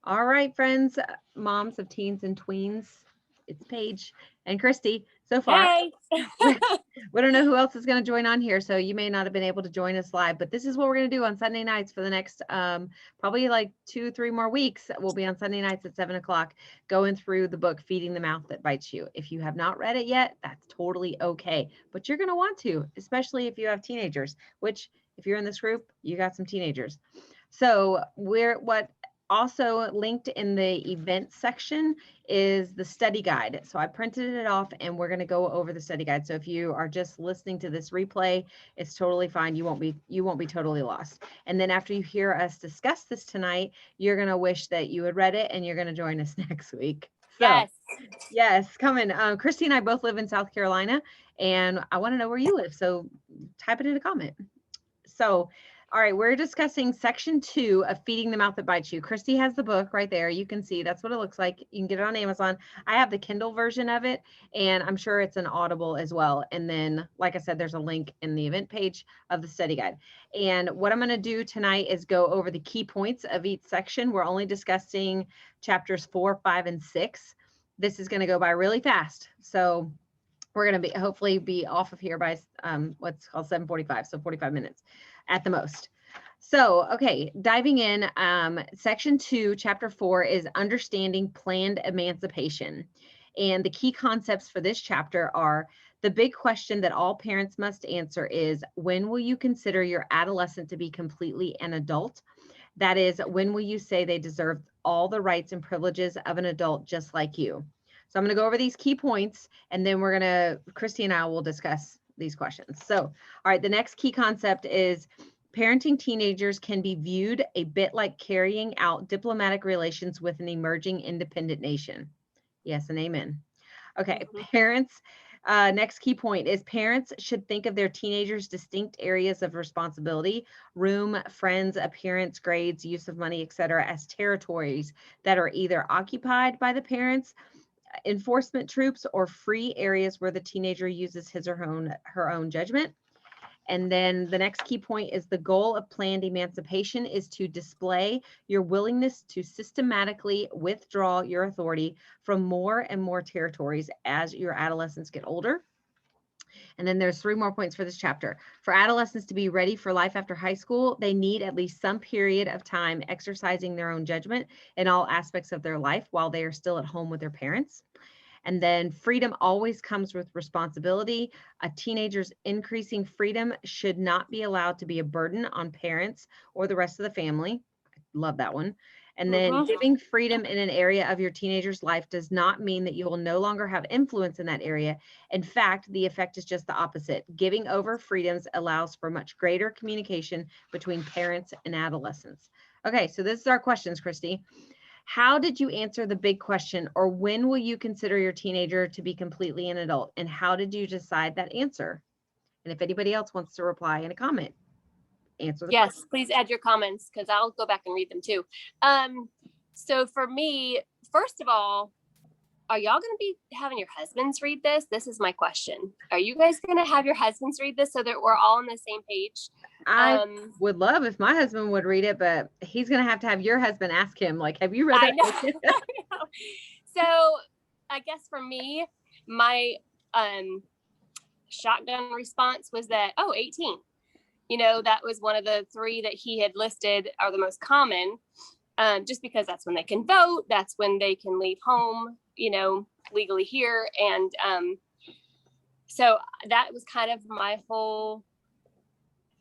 All right, friends, moms of teens and tweens. It's Paige and Christy so far. Hey. We don't know who else is going to join on here, so you may not have been able to join us live, but this is what we're going to do on Sunday nights for the next probably like 2-3 more weeks. We'll be on Sunday nights at 7 o'clock going through the book Feeding the Mouth That Bites You. If you have not read it yet, that's totally okay, but you're going to want to, especially if you have teenagers, which if you're in this group, you got some teenagers. So what also linked in the event section is the study guide. So I printed it off and we're going to go over the study guide. So if you are just listening to this replay, it's totally fine. You won't be totally lost. And then after you hear us discuss this tonight, you're going to wish that you had read it and you're going to join us next week. So yes, come in. Christy and I both live in South Carolina and I want to know where you live. So type it in a comment. So all right, we're discussing section 2 of Feeding the Mouth That Bites You. Christy has the book right there. You can see that's what it looks like. You can get it on Amazon. I have the Kindle version of it, and I'm sure it's an Audible as well. And then, like I said, there's a link in the event page of the study guide. And what I'm going to do tonight is go over the key points of each section. We're only discussing chapters 4, 5, and 6. This is going to go by really fast. So we're going to hopefully be off of here by what's called 7:45, so 45 minutes at the most. So, okay, diving in, section 2, chapter 4 is understanding planned emancipation. And the key concepts for this chapter are the big question that all parents must answer is, when will you consider your adolescent to be completely an adult? That is, when will you say they deserve all the rights and privileges of an adult just like you? So I'm going to go over these key points and then Christy and I will discuss these questions. So, all right, the next key concept is parenting teenagers can be viewed a bit like carrying out diplomatic relations with an emerging independent nation. Yes, and amen. Okay, parents, next key point is parents should think of their teenagers' distinct areas of responsibility, room, friends, appearance, grades, use of money, etc., as territories that are either occupied by the parents, enforcement troops, or free areas where the teenager uses his or her own judgment. And then the next key point is the goal of planned emancipation is to display your willingness to systematically withdraw your authority from more and more territories as your adolescents get older. And then there's 3 more points for this chapter. For adolescents to be ready for life after high school, they need at least some period of time exercising their own judgment in all aspects of their life while they are still at home with their parents. And then freedom always comes with responsibility. A teenager's increasing freedom should not be allowed to be a burden on parents or the rest of the family. I love that one. And then giving freedom in an area of your teenager's life does not mean that you will no longer have influence in that area. In fact, the effect is just the opposite. Giving over freedoms allows for much greater communication between parents and adolescents. Okay, so this is our questions, Christy. How did you answer the big question, or when will you consider your teenager to be completely an adult? And how did you decide that answer? And if anybody else wants to reply in a comment, answer the question. Yes, please add your comments because I'll go back and read them too. So for me, first of all, are y'all going to be having your husbands read this? This is my question. Are you guys going to have your husbands read this so that we're all on the same page? I would love if my husband would read it, but he's going to have your husband ask him, like, have you read it? I know. So I guess for me, my shotgun response was that, 18. That was one of the 3 that he had listed are the most common, just because that's when they can vote. That's when they can leave home, legally here. And so that was kind of my whole,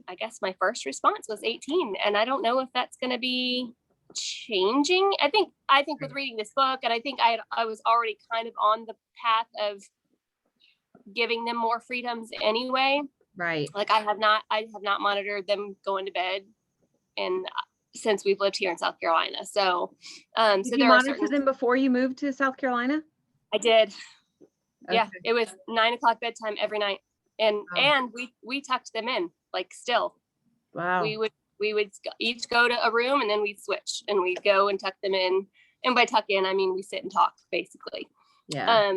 I guess my first response was 18. And I don't know if that's going to be changing. I think with reading this book, and I think I was already kind of on the path of giving them more freedoms anyway. Right. Like I have not monitored them going to bed, and since we've lived here in South Carolina. So, did you monitor them before you moved to South Carolina? I did. Okay. Yeah, it was 9:00 bedtime every night, and we tucked them in. Like still, wow. We would each go to a room, and then we'd switch, and we'd go and tuck them in. And by tuck in, I mean we sit and talk, basically. Yeah.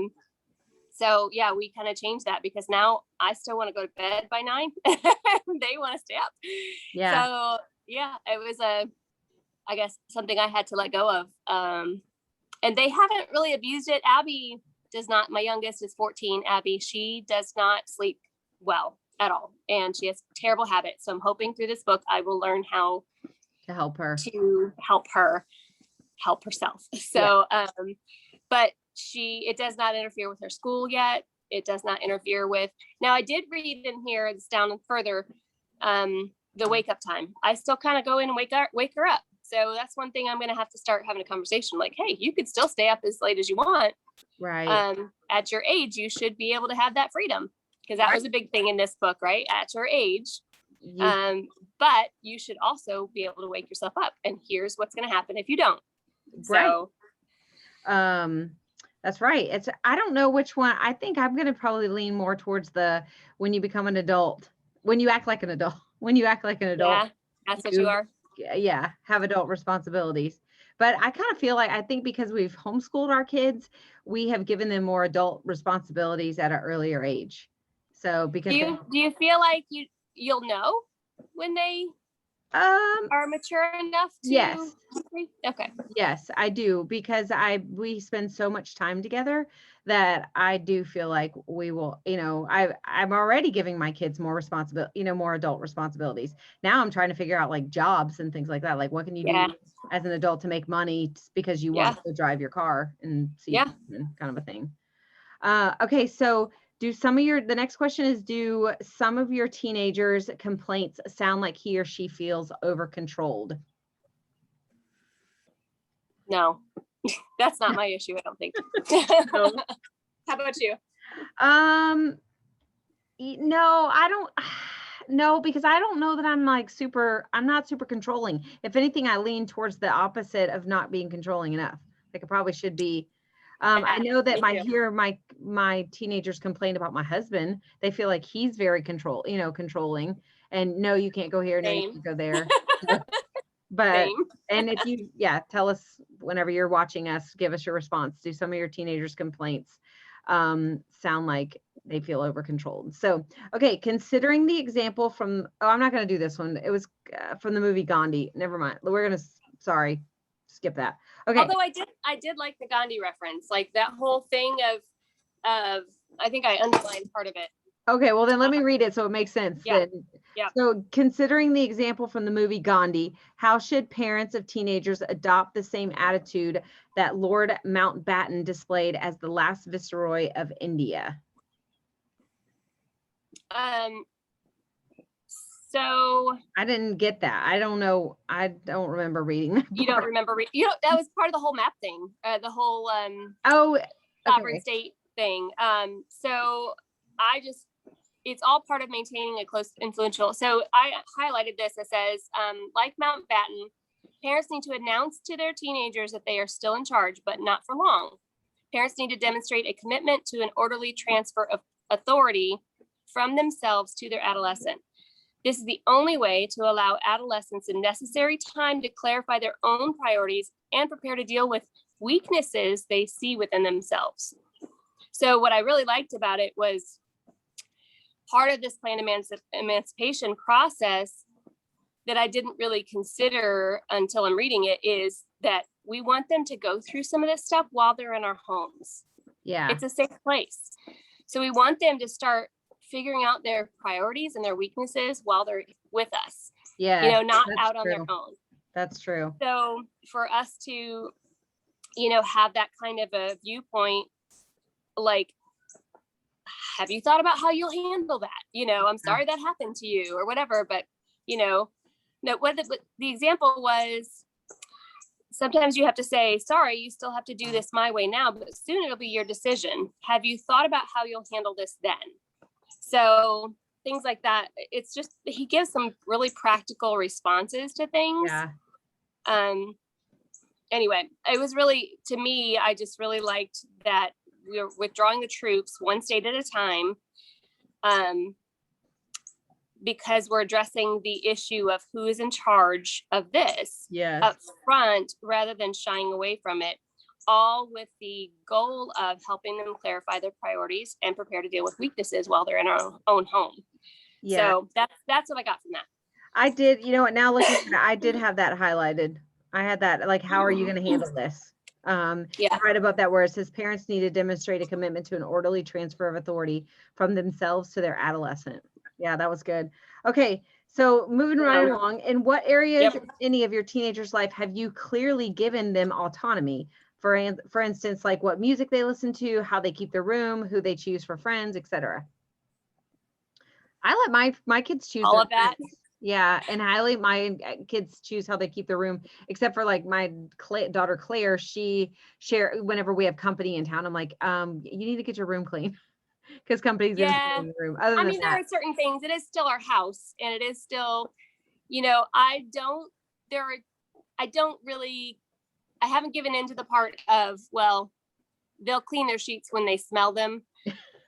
So yeah, we kind of changed that because now I still want to go to bed by 9. They want to stay up. Yeah. So yeah, it was I guess, something I had to let go of. And they haven't really abused it. Abby does not. My youngest is 14. Abby, she does not sleep well at all. And she has terrible habits. So I'm hoping through this book, I will learn how To help her. to help her help herself. So, but it does not interfere with her school yet. It does not interfere with, now I did read in here, it's down further, the wake up time. I still kind of go in and wake her up. So that's one thing I'm going to have to start having a conversation like, hey, you could still stay up as late as you want. Right. At your age, you should be able to have that freedom, because that was a big thing in this book, right? At your age. But you should also be able to wake yourself up. And here's what's going to happen if you don't. Right. So, that's right. I don't know which one. I think I'm going to probably lean more towards when you become an adult, when you act like an adult, yeah, that's what you are. Yeah, have adult responsibilities. But I kind of feel like, I think because we've homeschooled our kids, we have given them more adult responsibilities at an earlier age. So because do you feel like you'll know when they are mature enough to? Yes. Okay. Yes, I do, because we spend so much time together that I do feel like we will, I'm already giving my kids more responsibility, more adult responsibilities. Now I'm trying to figure out like jobs and things like that. Like, what can you do as an adult to make money because you want to drive your car and see kind of a thing. Okay, so the next question is, do some of your teenagers' complaints sound like he or she feels over controlled? No, that's not my issue, I don't think. No. How about you? No, I don't. No, because I don't know that I'm not super controlling. If anything, I lean towards the opposite of not being controlling enough. Like I probably should be. I know that my teenagers complain about my husband. They feel like he's very controlling, and no, you can't go here. No, you can't go there. But, and if you, tell us whenever you're watching us, give us your response. Do some of your teenagers' complaints sound like they feel over controlled? So, okay, considering the example from, I'm not going to do this one. It was from the movie Gandhi. Never mind. Sorry, skip that. Okay. Although I did like the Gandhi reference, like that whole thing of, I think I underlined part of it. Okay, well then let me read it so it makes sense. Yeah. So considering the example from the movie Gandhi, how should parents of teenagers adopt the same attitude that Lord Mountbatten displayed as the last viceroy of India? So I didn't get that. I don't know. I don't remember reading that. You don't remember that was part of the whole map thing, the whole sovereign state thing. So it's all part of maintaining a close influential. So I highlighted this. It says, like Mountbatten, parents need to announce to their teenagers that they are still in charge, but not for long. Parents need to demonstrate a commitment to an orderly transfer of authority from themselves to their adolescent. This is the only way to allow adolescents the necessary time to clarify their own priorities and prepare to deal with weaknesses they see within themselves. So what I really liked about it was part of this planned emancipation process that I didn't really consider until I'm reading it is that we want them to go through some of this stuff while they're in our homes. Yeah. It's a safe place. So we want them to start figuring out their priorities and their weaknesses while they're with us. Yeah. Not out on their own. That's true. So for us to, have that kind of a viewpoint, like, have you thought about how you'll handle that? I'm sorry that happened to you or whatever, but, what the example was, sometimes you have to say, sorry, you still have to do this my way now, but soon it'll be your decision. Have you thought about how you'll handle this then? So things like that. It's just, he gives some really practical responses to things. Yeah. Anyway, it was really, to me, I just really liked that we were withdrawing the troops one state at a time, because we're addressing the issue of who is in charge of this up front rather than shying away from it, all with the goal of helping them clarify their priorities and prepare to deal with weaknesses while they're in our own home. Yeah. So that's what I got from that. I did, now looking at it, I did have that highlighted I had that, like, how are you going to handle this? Yeah. Right above that where it says parents need to demonstrate a commitment to an orderly transfer of authority from themselves to their adolescent. Yeah, that was good. Okay, so moving right along, in what areas, Yep. any of your teenager's life, have you clearly given them autonomy? For instance, like what music they listen to, how they keep their room, who they choose for friends, etc. I let my kids choose All their of that. friends. Yeah, and I let my kids choose how they keep their room, except for like my daughter Claire. She whenever we have company in town. I'm like, you need to get your room clean because company's gonna be Yeah. in the room. Other I than mean, there that, are certain things. It is still our house, and it is still, I don't really, I haven't given into the part of, well, they'll clean their sheets when they smell them.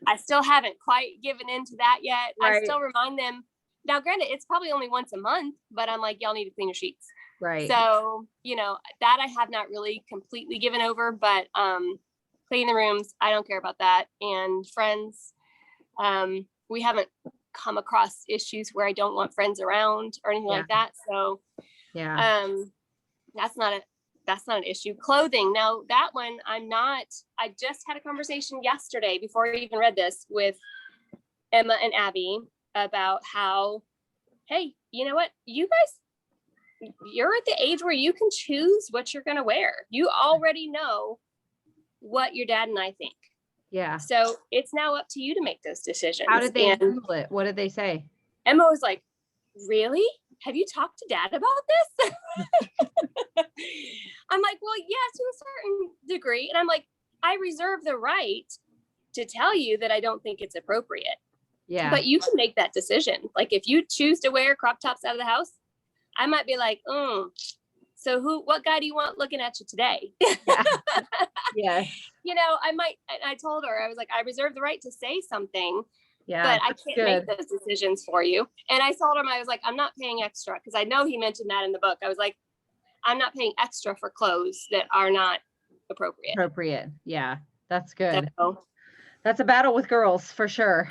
I still haven't quite given into that yet. I right, still remind them. Now, granted, it's probably only once a month, but I'm like, y'all need to clean your sheets. right, So, that I have not really completely given over, but clean the rooms, I don't care about that. And friends, we haven't come across issues where I don't want friends around or anything yeah, like that. So, yeah, that's not an issue. Clothing. Now that one, I just had a conversation yesterday before I even read this with Emma and Abby about how, hey, you know what? You guys, you're at the age where you can choose what you're going to wear. You already know what your dad and I think. yeah. So it's now up to you to make those decisions. How did they And handle it? What did they say? Emma was like, really? Have you talked to dad about this? I'm like, well, yeah, to a certain degree. And I'm like, I reserve the right to tell you that I don't think it's appropriate. Yeah, But you can make that decision. Like if you choose to wear crop tops out of the house, I might be like, so what guy do you want looking at you today? yeah, yes, I told her, I was like, I reserve the right to say something, yeah. but I That's can't good. make those decisions for you. And I told him, I was like, I'm not paying extra, because I know he mentioned that in the book. I was like, I'm not paying extra for clothes that are not appropriate. Appropriate. Yeah, that's good. So, That's a battle with girls for sure.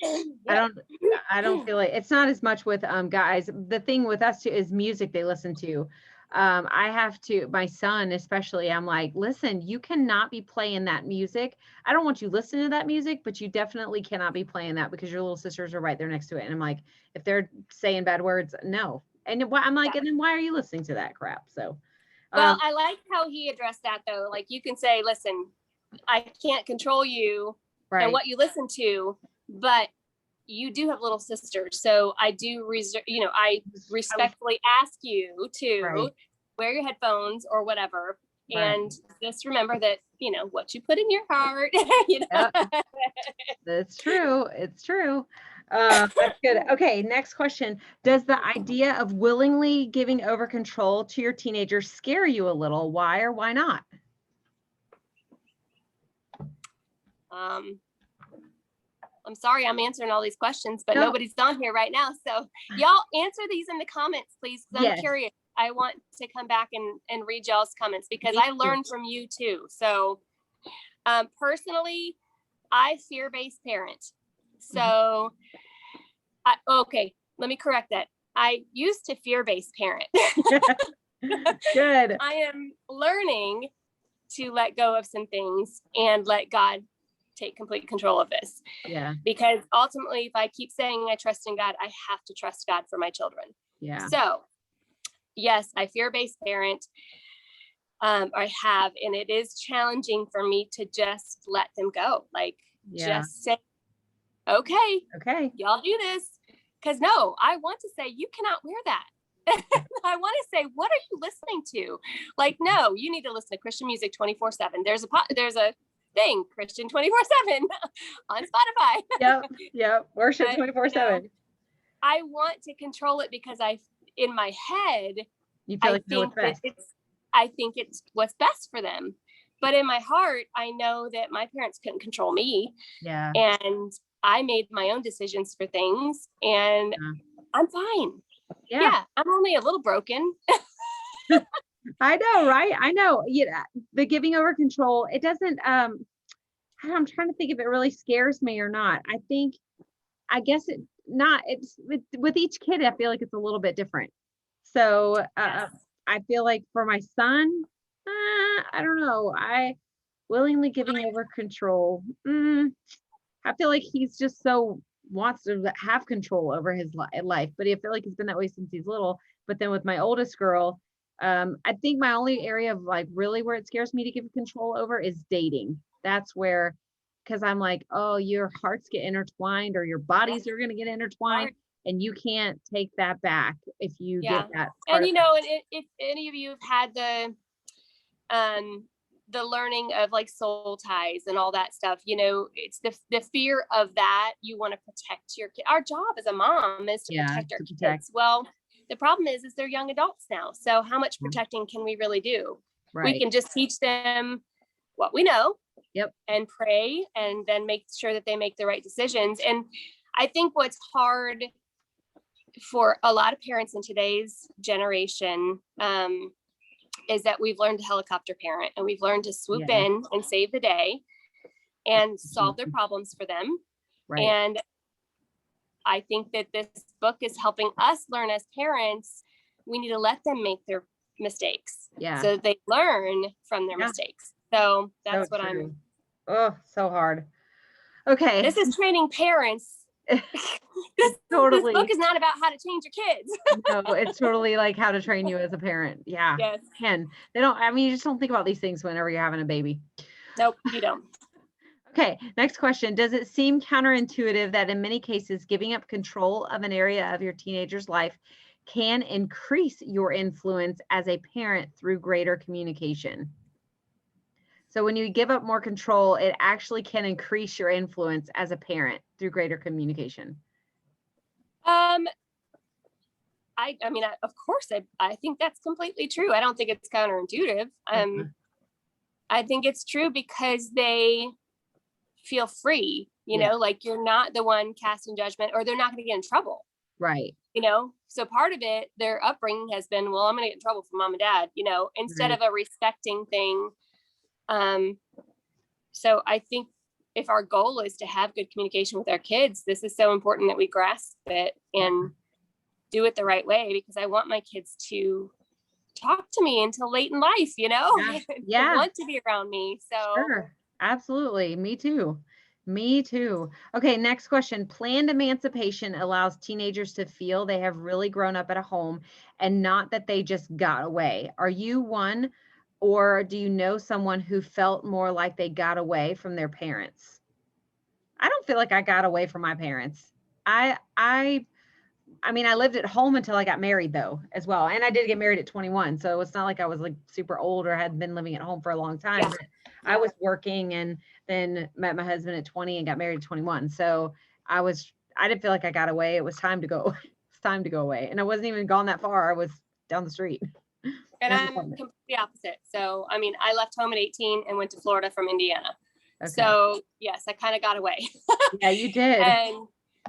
I yep. don't feel it. It's not as much with guys. The thing with us too is music they listen to. I have to, my son especially, I'm like, listen, you cannot be playing that music. I don't want you listening to that music, but you definitely cannot be playing that because your little sisters are right there next to it. And I'm like, if they're saying bad words, no. And I'm like, Yeah. and then why are you listening to that crap? So, Well, I like how he addressed that though. Like you can say, listen, I can't control you and right, what you listen to, but you do have little sisters. So I do I respectfully ask you to right. wear your headphones or whatever. Right. And just remember that, what you put in your heart, Yep. That's true. It's true. That's good. Okay, next question. Does the idea of willingly giving over control to your teenager scare you a little? Why or why not? I'm sorry I'm answering all these questions, but No. nobody's on here right now. So y'all answer these in the comments, please. I'm Yes. curious. I want to come back and read y'all's comments because Me I too. learned from you too. So personally, I fear-based parent. So okay, let me correct that. I used to fear-based parent. Good. I am learning to let go of some things and let God take complete control of this. Yeah. Because ultimately, if I keep saying I trust in God, I have to trust God for my children. Yeah. So, yes, I fear-based parent. I have, and it is challenging for me to just let them go. Like, just say, okay, y'all do this. Because no, I want to say, you cannot wear that. I want to say, what are you listening to? Like, no, you need to listen to Christian music 24/7. There's a thing, Christian 24/7 on Spotify. Yep. Worship 24/7. I want to control it because in my head, You feel like you know think what's that best. I think it's what's best for them. But in my heart, I know that my parents couldn't control me. Yeah. And I made my own decisions for things, and I'm fine. Yeah, I'm only a little broken. I know, right? I know. Yeah, the giving over control, it doesn't I'm trying to think if it really scares me or not. I guess it's with each kid, I feel like it's a little bit different. So, Yes. I feel like for my son, I don't know. I willingly giving over control. I feel like he's just so wants to have control over his life, but I feel like he's been that way since he's little. But then with my oldest girl, I think my only area of like really where it scares me to give control over is dating. That's where, because I'm like, oh, your hearts get intertwined or your bodies are going to get intertwined, Hard. and you can't take that back if you Yeah. get that part And of you know, and if any of you have had the learning of like soul ties and all that stuff, you know, it's the fear of that. You want to protect your kid. Our job as a mom is to yeah, protect our to protect. kids. Well, the problem is they're young adults now. So how much protecting can we really do? We Right. can just teach them what we know. Yep. And pray and then make sure that they make the right decisions. And I think what's hard for a lot of parents in today's generation is that we've learned to helicopter parent, and we've learned to swoop Yeah. in and save the day and solve their problems for them. Right. And I think that this book is helping us learn as parents, we need to let them make their mistakes so that they learn from their mistakes. So that's what true. Oh, so hard. Okay. This is training parents. This book is not about how to change your kids. No, it's totally like how to train you as a parent. Yeah. Yes. And they don't, I mean, you just don't think about these things whenever you're having a baby. Nope, you don't. Okay, next question. Does it seem counterintuitive that in many cases, giving up control of an area of your teenager's life can increase your influence as a parent through greater communication? So when you give up more control, it actually can increase your influence as a parent through greater communication. I mean, of course, I think that's completely true. I don't think it's counterintuitive. I think it's true because they feel free, you know, like you're not the one casting judgment, or they're not going to get in trouble. Right. You know, so part of it, their upbringing has been, well, I'm going to get in trouble from mom and dad, you know, instead of a respecting thing. So I think if our goal is to have good communication with our kids, this is so important that we grasp it and do it the right way, because I want my kids to talk to me until late in life, you know, Yeah. want to be around me. So sure. Absolutely. Me too. Me too. Okay, next question. Planned emancipation allows teenagers to feel they have really grown up at a home and not that they just got away. Are you one, or do you know someone who felt more like they got away from their parents? I don't feel like I got away from my parents. I mean, I lived at home until I got married though, as well. And I did get married at 21. So it's not like I was like super old or had been living at home for a long time. But I was working and then met my husband at 20 and got married at 21. So I didn't feel like I got away. It was time to go. It's time to go away. And I wasn't even gone that far. I was down the street. And I'm completely opposite. So, I mean, I left home at 18 and went to Florida from Indiana. Okay. So yes, I kind of got away. Yeah, you did. And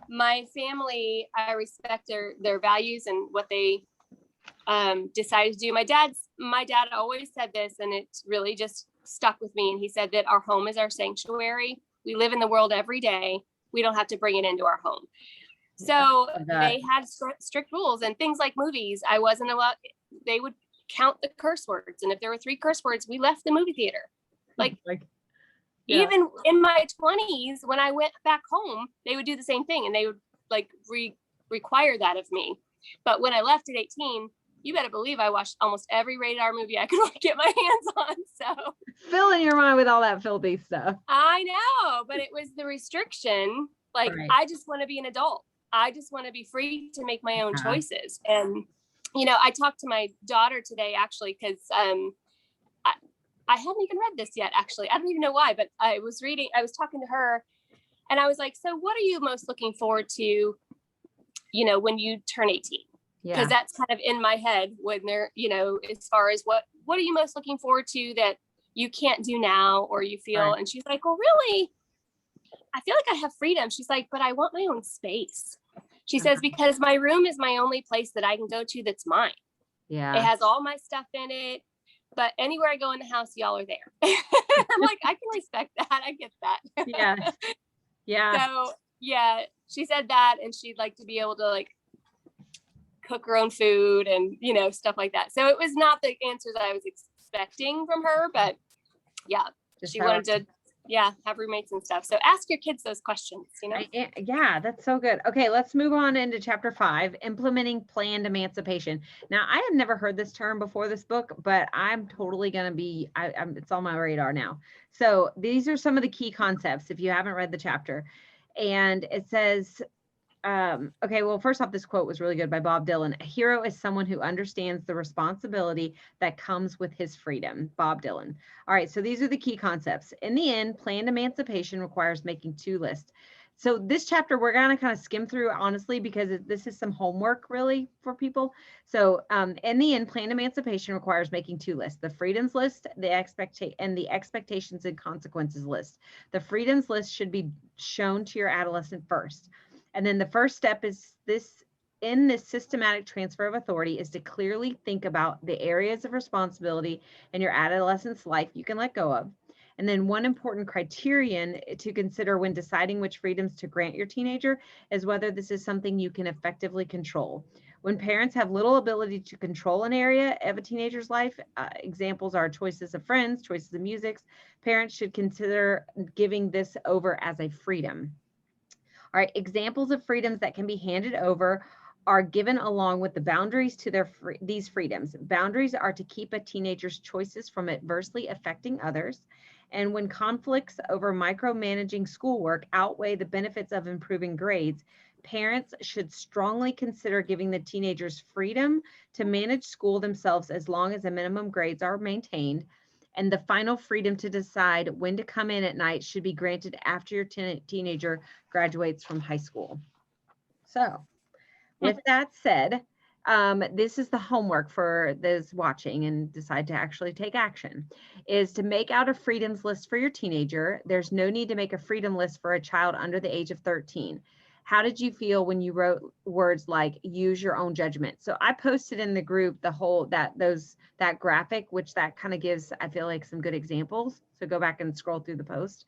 my family, I respect their values and what they decided to do. My dad always said this, and it really just stuck with me. And he said that our home is our sanctuary. We live in the world every day. We don't have to bring it into our home. So they had strict rules, and things like movies. I wasn't allowed. They would count the curse words, and if there were 3 curse words, we left the movie theater. Even in my 20s, when I went back home, they would do the same thing, and they would like require that of me. But when I left at 18, you better believe I watched almost every rated R movie I could get my hands on. So filling your mind with all that filthy stuff. I know, but it was the restriction. Like, I just want to be an adult. I just want to be free to make my own choices. And, you know, I talked to my daughter today, actually, because I hadn't even read this yet, actually. I don't even know why, but I was talking to her, and I was like, so what are you most looking forward to, you know, when you turn 18? Because that's kind of in my head when they're, you know, as far as what are you most looking forward to that you can't do now, or you feel, and she's like, well, really, I feel like I have freedom. She's like, but I want my own space. She says, because my room is my only place that I can go to that's mine. Yeah. It has all my stuff in it. But anywhere I go in the house, y'all are there. I'm like, I can respect that. I get that. Yeah. Yeah. So yeah, she said that, and she'd like to be able to like cook her own food and, you know, stuff like that. So it was not the answers I was expecting from her, but yeah, she wanted to, have roommates and stuff. So ask your kids those questions, you know? Yeah, that's so good. Okay, let's move on into chapter 5, implementing planned emancipation. Now, I have never heard this term before this book, but I'm totally going to be, it's on my radar now. So these are some of the key concepts if you haven't read the chapter. And it says, okay, well, first off, this quote was really good by Bob Dylan. A hero is someone who understands the responsibility that comes with his freedom. Bob Dylan. All right, so these are the key concepts. In the end, planned emancipation requires making 2 lists. So this chapter, we're going to kind of skim through, honestly, because this is some homework really for people. So in the end, planned emancipation requires making 2 lists, the freedoms list, the expectations and consequences list. The freedoms list should be shown to your adolescent first. And then the first step is this systematic transfer of authority is to clearly think about the areas of responsibility in your adolescent's life you can let go of. And then one important criterion to consider when deciding which freedoms to grant your teenager is whether this is something you can effectively control. When parents have little ability to control an area of a teenager's life, examples are choices of friends, choices of music, parents should consider giving this over as a freedom. All right, examples of freedoms that can be handed over are given along with the boundaries to these freedoms. Boundaries are to keep a teenager's choices from adversely affecting others. And when conflicts over micromanaging schoolwork outweigh the benefits of improving grades, parents should strongly consider giving the teenagers freedom to manage school themselves as long as the minimum grades are maintained. And the final freedom to decide when to come in at night should be granted after your teenager graduates from high school. So with that said, this is the homework for those watching and decide to actually take action, is to make out a freedoms list for your teenager. There's no need to make a freedom list for a child under the age of 13. How did you feel when you wrote words like use your own judgment? So I posted in the group that graphic, which that kind of gives, I feel like, some good examples. So go back and scroll through the post.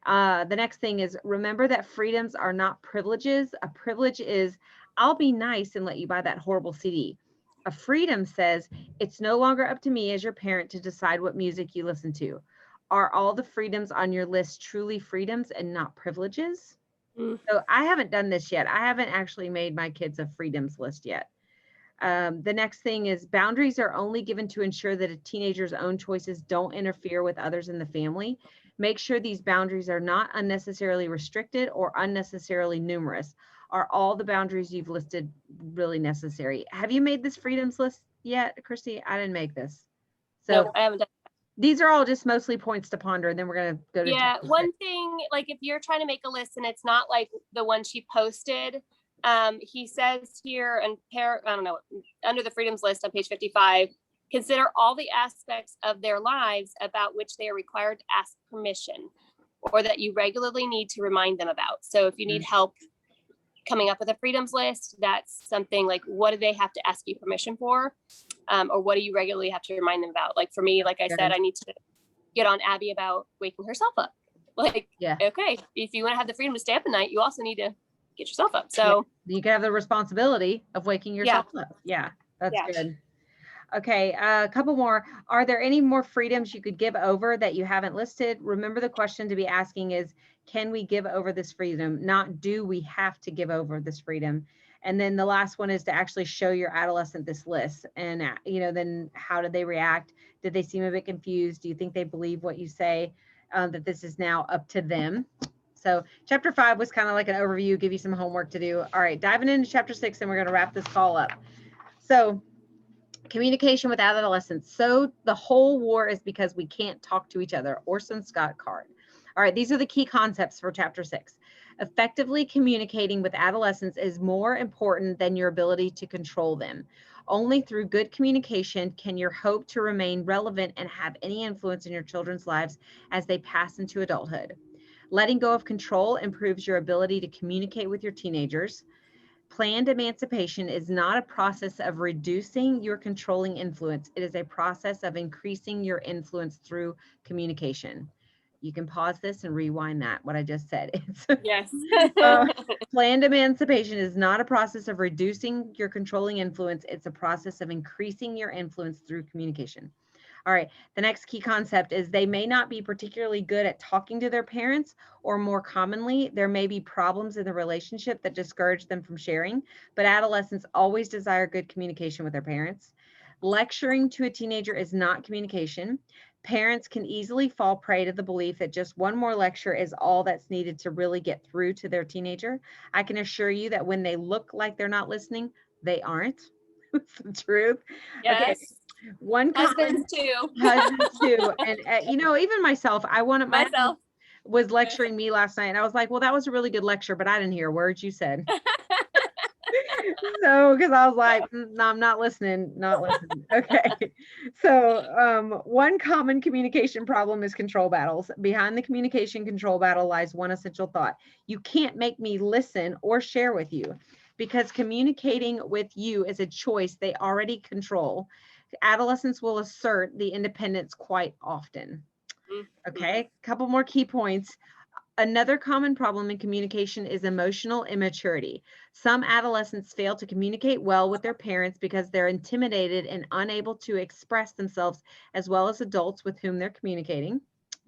The next thing is, remember that freedoms are not privileges. A privilege is, I'll be nice and let you buy that horrible CD. A freedom says, it's no longer up to me as your parent to decide what music you listen to. Are all the freedoms on your list truly freedoms and not privileges? So I haven't done this yet. I haven't actually made my kids a freedoms list yet. The next thing is, boundaries are only given to ensure that a teenager's own choices don't interfere with others in the family. Make sure these boundaries are not unnecessarily restricted or unnecessarily numerous. Are all the boundaries you've listed really necessary? Have you made this freedoms list yet, Christy? I didn't make this. So no, I haven't done. These are all just mostly points to ponder, and then we're going to go to one thing, like if you're trying to make a list and it's not like the one she posted, he says here, and I don't know, under the freedoms list on page 55, consider all the aspects of their lives about which they are required to ask permission, or that you regularly need to remind them about. So if you need help coming up with a freedoms list, that's something like, what do they have to ask you permission for? Or what do you regularly have to remind them about? Like for me, like I said, I need to get on Abby about waking herself up. Like, okay, if you want to have the freedom to stay up at night, you also need to get yourself up. So you can have the responsibility of waking yourself up. Yeah, that's good. Okay, a couple more. Are there any more freedoms you could give over that you haven't listed? Remember, the question to be asking is, can we give over this freedom? Not do we have to give over this freedom? And then the last one is to actually show your adolescent this list. And, then how did they react? Did they seem a bit confused? Do you think they believe what you say, that this is now up to them? So chapter 5 was kind of like an overview, give you some homework to do. All right, diving into chapter 6, and we're going to wrap this call up. So communication with adolescents. So the whole war is because we can't talk to each other. Orson Scott Card. All right, these are the key concepts for chapter 6. Effectively communicating with adolescents is more important than your ability to control them. Only through good communication can you hope to remain relevant and have any influence in your children's lives as they pass into adulthood. Letting go of control improves your ability to communicate with your teenagers. Planned emancipation is not a process of reducing your controlling influence. It is a process of increasing your influence through communication. You can pause this and rewind that, what I just said. It's Yes. planned emancipation is not a process of reducing your controlling influence. It's a process of increasing your influence through communication. All right. The next key concept is they may not be particularly good at talking to their parents, or more commonly, there may be problems in the relationship that discourage them from sharing, but adolescents always desire good communication with their parents. Lecturing to a teenager is not communication. Parents can easily fall prey to the belief that just one more lecture is all that's needed to really get through to their teenager. I can assure you that when they look like they're not listening, they aren't. It's the truth. Okay. Yes. One common Husbands too. husbands too. And even myself, my husband Myself. was lecturing me last night, and I was like, well, that was a really good lecture, but I didn't hear words you said. So, because I was like, no, I'm not listening, not listening. Okay. So, one common communication problem is control battles. Behind the communication control battle lies one essential thought. You can't make me listen or share with you, because communicating with you is a choice they already control. Adolescents will assert the independence quite often. Okay. A couple more key points. Another common problem in communication is emotional immaturity. Some adolescents fail to communicate well with their parents because they're intimidated and unable to express themselves as well as adults with whom they're communicating.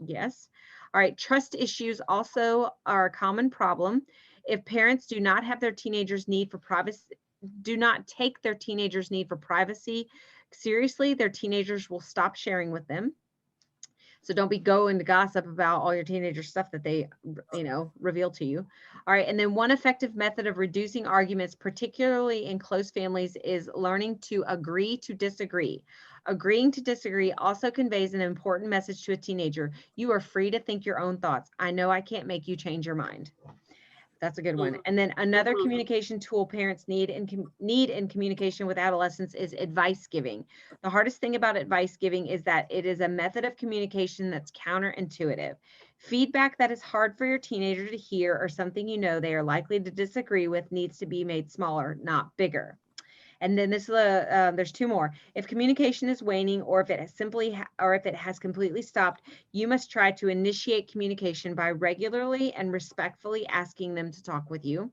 Yes. All right. Trust issues also are a common problem. If parents do not have their teenagers' need for privacy, do not take their teenagers' need for privacy seriously, their teenagers will stop sharing with them. So don't be going to gossip about all your teenager stuff that they, reveal to you. All right. And then one effective method of reducing arguments, particularly in close families, is learning to agree to disagree. Agreeing to disagree also conveys an important message to a teenager. You are free to think your own thoughts. I know I can't make you change your mind. That's a good one. And then another communication tool parents need in communication with adolescents is advice giving. The hardest thing about advice giving is that it is a method of communication that's counterintuitive. Feedback that is hard for your teenager to hear, or something they are likely to disagree with, needs to be made smaller, not bigger. And then there's two more. If communication is waning, or if it has completely stopped, you must try to initiate communication by regularly and respectfully asking them to talk with you.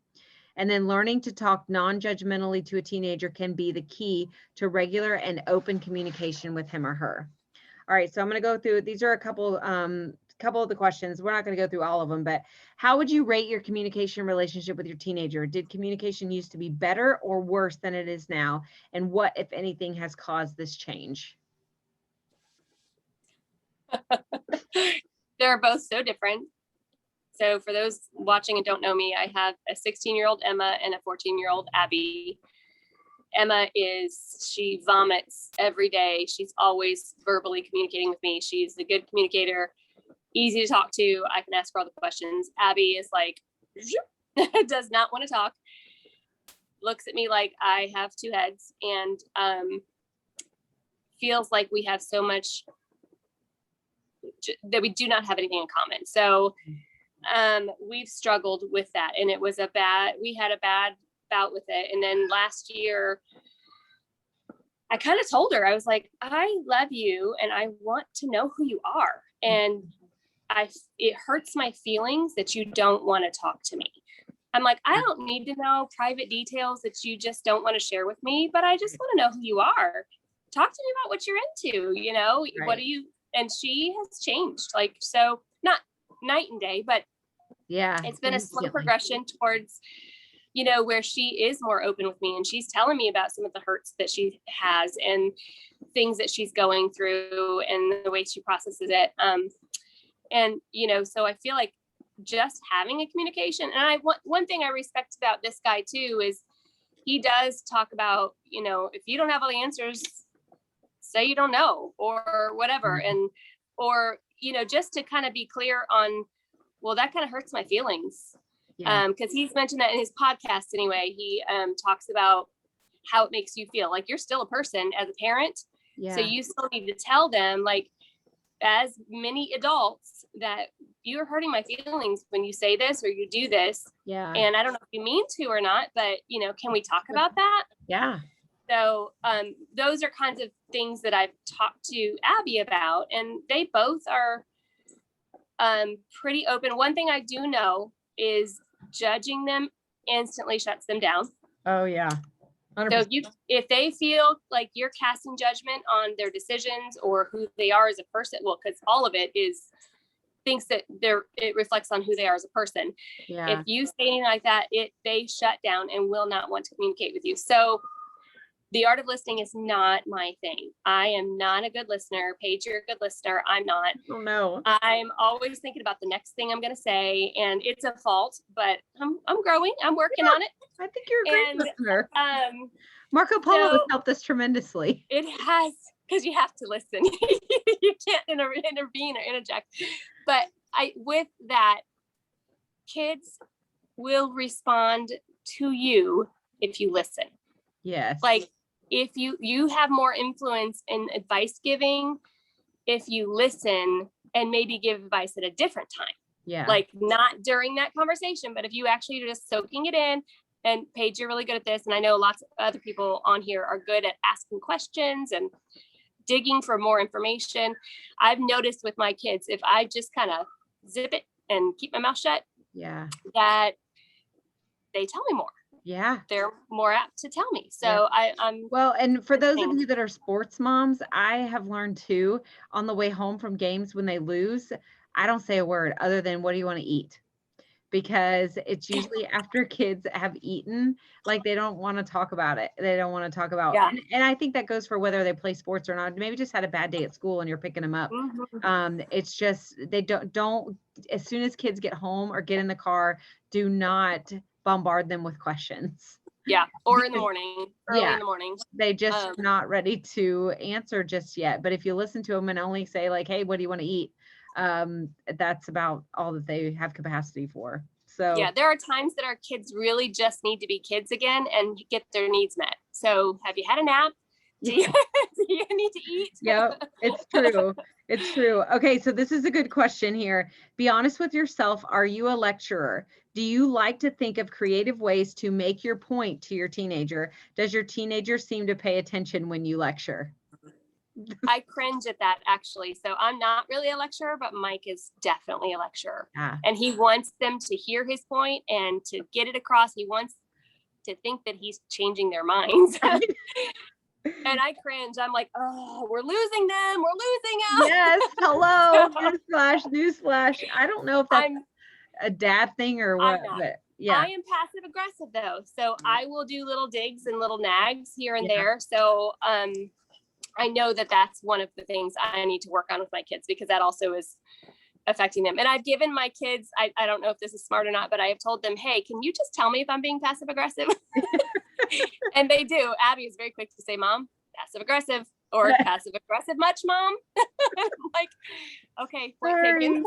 And then learning to talk non-judgmentally to a teenager can be the key to regular and open communication with him or her. All right, so I'm going to go through, these are a couple of the questions. We're not going to go through all of them, but how would you rate your communication relationship with your teenager? Did communication used to be better or worse than it is now? And what, if anything, has caused this change? They're both so different. So for those watching and don't know me, I have a 16-year-old Emma and a 14-year-old Abby. Emma she vomits every day. She's always verbally communicating with me. She's a good communicator, easy to talk to. I can ask her all the questions. Abby is like, does not want to talk, looks at me like I have two heads, and feels like we have so much that we do not have anything in common. So we've struggled with that, and we had a bad bout with it. And then last year, I kind of told her, I was like, I love you and I want to know who you are. And it hurts my feelings that you don't want to talk to me. I'm like, I don't need to know private details that you just don't want to share with me, but I just want to know who you are. Talk to me about what you're into, Right. What do you, and she has changed, like, so not night and day, but yeah, it's been a slow progression towards, where she is more open with me, and she's telling me about some of the hurts that she has and things that she's going through and the way she processes it. And, so I feel like just having a communication, and one thing I respect about this guy too, is he does talk about, if you don't have all the answers, say you don't know, or whatever. And, or, just to kind of be clear on, well, that kind of hurts my feelings. Because he's mentioned that in his podcast anyway. He talks about how it makes you feel like you're still a person as a parent. So you still need to tell them, like, as many adults, that you're hurting my feelings when you say this or you do this. And I don't know if you mean to or not, but can we talk about that? So those are kinds of things that I've talked to Abby about, and they both are pretty open. One thing I do know is judging them instantly shuts them down. Oh yeah. 100%. So if they feel like you're casting judgment on their decisions or who they are as a person, well, because all of it thinks that it reflects on who they are as a person. Yeah. If you say anything like that, they shut down and will not want to communicate with you. So the art of listening is not my thing. I am not a good listener. Paige, you're a good listener. I'm not. Oh no. I'm always thinking about the next thing I'm going to say, and it's a fault, but I'm growing. I'm working on it. I think you're a great listener. Marco Polo has helped us tremendously. It has, because you have to listen. You can't intervene or interject. But with that, kids will respond to you if you listen. Yes. Like if you have more influence in advice giving if you listen and maybe give advice at a different time. Yeah. Like not during that conversation, but if you actually are just soaking it in. And Paige, you're really good at this. And I know lots of other people on here are good at asking questions and digging for more information. I've noticed with my kids, if I just kind of zip it and keep my mouth shut, yeah, that they tell me more. Yeah. They're more apt to tell me. So yeah. I'm well, and for those of you that are sports moms, I have learned too, on the way home from games when they lose, I don't say a word other than, what do you want to eat? Because it's usually after kids have eaten, like they don't want to talk about it. They don't want to talk about, yeah. And I think that goes for whether they play sports or not. Maybe just had a bad day at school and you're picking them up. Mm-hmm. It's just, they don't, as soon as kids get home or get in the car, do not bombard them with questions. Yeah. Or in the morning, early in the morning. They just are not ready to answer just yet. But if you listen to them and only say like, hey, what do you want to eat? That's about all that they have capacity for. So yeah, there are times that our kids really just need to be kids again and get their needs met. So have you had a nap? Do you need to eat? Yep, it's true. It's true. Okay, so this is a good question here. Be honest with yourself. Are you a lecturer? Do you like to think of creative ways to make your point to your teenager? Does your teenager seem to pay attention when you lecture? I cringe at that, actually. So I'm not really a lecturer, but Mike is definitely a lecturer. And he wants them to hear his point and to get it across. He wants to think that he's changing their minds. And I cringe. I'm like, oh, we're losing them. We're losing them. Yes. Hello. Newsflash. I don't know if that's a dad thing or what, but yeah. I am passive aggressive though. So I will do little digs and little nags here and there. So, I know that that's one of the things I need to work on with my kids, because that also is affecting them. And I've given my kids, I don't know if this is smart or not, but I have told them, hey, can you just tell me if I'm being passive aggressive? And they do. Abby is very quick to say, Mom, passive aggressive, or passive aggressive much, Mom? I'm like, okay, point taken.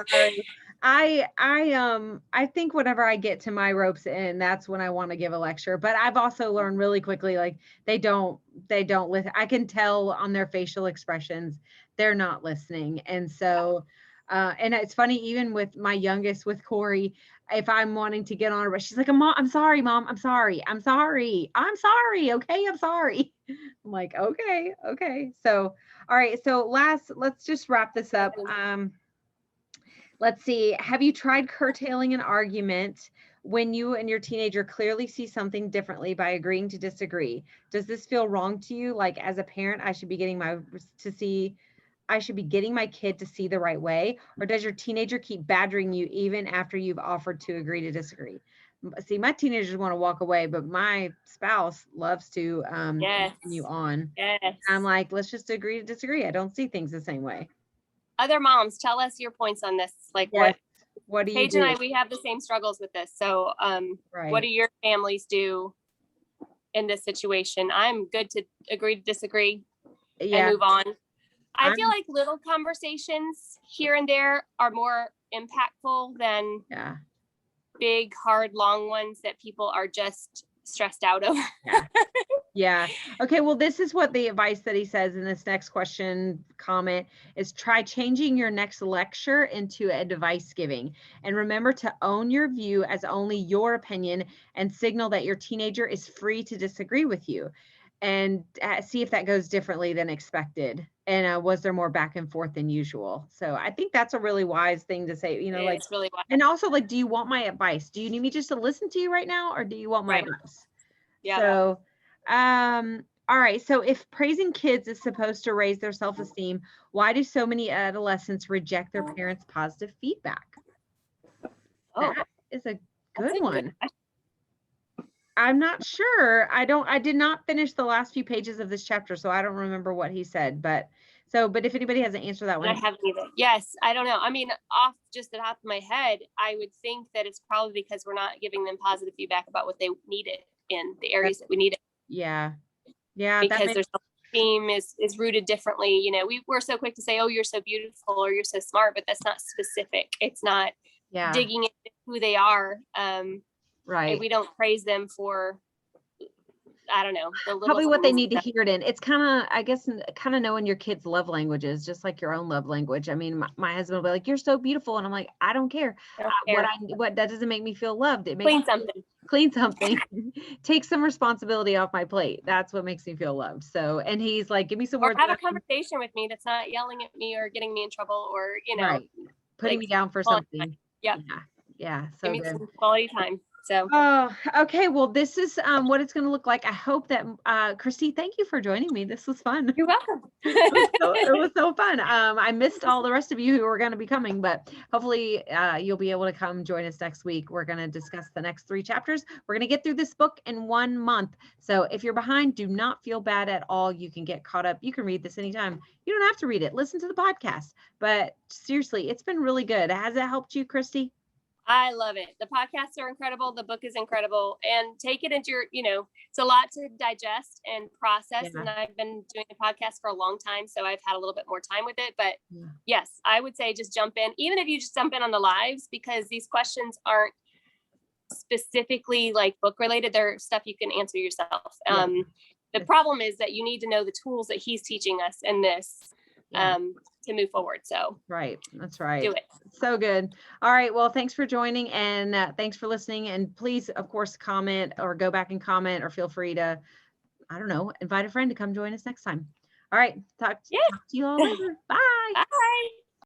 Sorry. I think whenever I get to my ropes in, that's when I want to give a lecture. But I've also learned really quickly, like they don't listen. I can tell on their facial expressions, they're not listening. And so, and it's funny, even with my youngest, with Corey, if I'm wanting to get on her, she's like, I'm sorry, Mom. I'm sorry. Okay. I'm sorry. I'm like, okay. So, all right. So let's just wrap this up. Let's see. Have you tried curtailing an argument when you and your teenager clearly see something differently by agreeing to disagree? Does this feel wrong to you? Like, as a parent, I should be getting my kid to see the right way? Or does your teenager keep badgering you even after you've offered to agree to disagree? See, my teenagers want to walk away, but my spouse loves to continue on. Yes. I'm like, let's just agree to disagree. I don't see things the same way. Other moms, tell us your points on this. Like, what do you Paige do? and I, we have the same struggles with this. So what do your families do in this situation? I'm good to agree to disagree and move on. I feel like little conversations here and there are more impactful than big, hard, long ones that people are just stressed out over. Yeah. Okay. Well, this is what the advice that he says in this next comment is: try changing your next lecture into advice giving. And remember to own your view as only your opinion, and signal that your teenager is free to disagree with you, and see if that goes differently than expected. And was there more back and forth than usual? So I think that's a really wise thing to say, like, It's really wild. and also like, do you want my advice? Do you need me just to listen to you right now, or do you want my Right. advice? Yeah. So, all right. So if praising kids is supposed to raise their self-esteem, why do so many adolescents reject their parents' positive feedback? Oh, That is a that's good a good one. question. I'm not sure. I did not finish the last few pages of this chapter, so I don't remember what he said, but if anybody has an answer to that And I one. haven't either. Yes, I don't know. I mean, off just the top of my head, I would think that it's probably because we're not giving them positive feedback about what they needed in the areas that we need it, Yeah. Yeah, that because makes their self-esteem is rooted differently. We're so quick to say, "Oh, you're so beautiful," or "You're so smart," but that's not specific. It's not yeah, digging into who they are. And right. we don't praise them for, I don't know, the little Probably what they things. need to hear it in. It's kinda, I guess, kind of knowing your kids' love languages, just like your own love language. I mean, my husband will be like, "You're so beautiful," and I'm like, "I don't care. I don't What care. what that doesn't make me feel loved. It makes Clean me something. clean something, take some responsibility off my plate. That's what makes me feel loved." So, and he's like, "Give me some Or words have of a conversation with me that's not yelling at me or getting me in trouble, or, right, putting like, me down for quality time. something." Yeah. Yeah, yeah, Give so me good. some quality time. So Oh, okay. Well, this is what it's going to look like. I hope that Christy, thank you for joining me. This was fun. you're welcome. It was so fun. I missed all the rest of you who were going to be coming, but hopefully you'll be able to come join us next week. We're going to discuss the next 3 chapters. We're going to get through this book in 1 month. So if you're behind, do not feel bad at all. You can get caught up. You can read this anytime. You don't have to read it. Listen to the podcast. But seriously, it's been really good. Has it helped you, Christy? I love it. The podcasts are incredible. The book is incredible. And take it into your, it's a lot to digest and process. Yeah. And I've been doing the podcast for a long time, so I've had a little bit more time with it. But Yeah. yes, I would say just jump in, even if you just jump in on the lives, because these questions aren't specifically like book related. They're stuff you can answer yourself. Yeah. The problem is that you need to know the tools that he's teaching us in this to move forward. So right. That's right. do it. So good. All right. Well, thanks for joining, and thanks for listening. And please, of course, comment or go back and comment, or feel free to, I don't know, invite a friend to come join us next time. All right. Talk to you all later. Bye. Bye.